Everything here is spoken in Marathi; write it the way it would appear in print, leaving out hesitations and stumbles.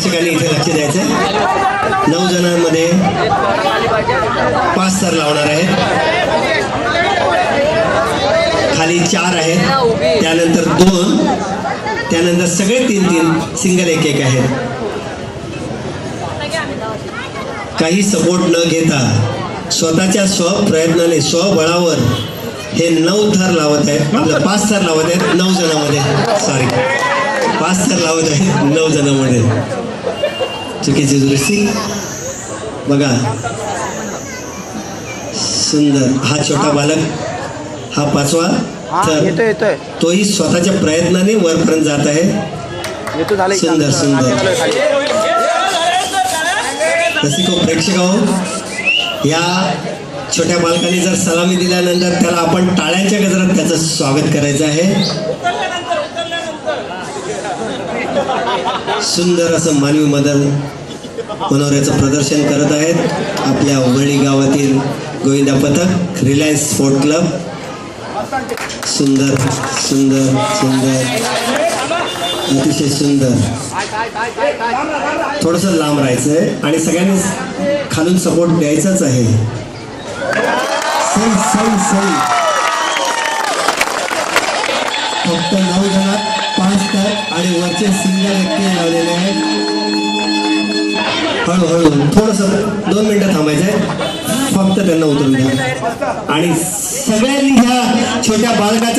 प्रेक्षकांनी इथे लक्ष द्यायचंय. 9 जणांमध्ये 5 स्तर लावणार आहेत. खाली 4 आहेत, त्यानंतर 2, त्यानंतर सगळे 3-3 सिंगल 1-1 आहेत. काही सपोर्ट न घेता स्वतःच्या स्वप्रयत्नाने स्वबळावर हे 9 थर लावत आहेत. आपलं 5 थर लावत आहेत 9 जणांमध्ये. सॉरी, 5 थर लावत आहेत 9 जणांमध्ये. चुकीची दुरुस्ती. बघा, सुंदर. हा छोटा बालक, हा 5वा थर, तोही स्वतःच्या प्रयत्नाने वरपर्यंत जात आहे. सुंदर सुंदर. रसिको प्रेक्षक हो, या छोट्या बालकाने जर सलामी दिल्यानंतर त्याला आपण टाळ्यांच्या गजरात त्याचं स्वागत करायचं आहे. सुंदर असं मानवी मनोऱ्याचं प्रदर्शन करत आहेत आपल्या वळी गावातील गोविंदा पथक, रिलायन्स स्पोर्ट क्लब. सुंदर सुंदर सुंदर, अतिशय सुंदर. थोडंसं लांब राहायचंय आणि सगळ्यांनी खालून सपोर्ट द्यायचाच आहे. सही सही सही. फक्त 9 जणात 5 तर आणि वरचे सिंगल 1 लावलेले आहेत. हळूहळू थोडंसं 2 मिनिटं थांबायचंय. फक्त त्यांना उतरून द्या आणि सगळ्यांनी ह्या छोट्या बालकाच्या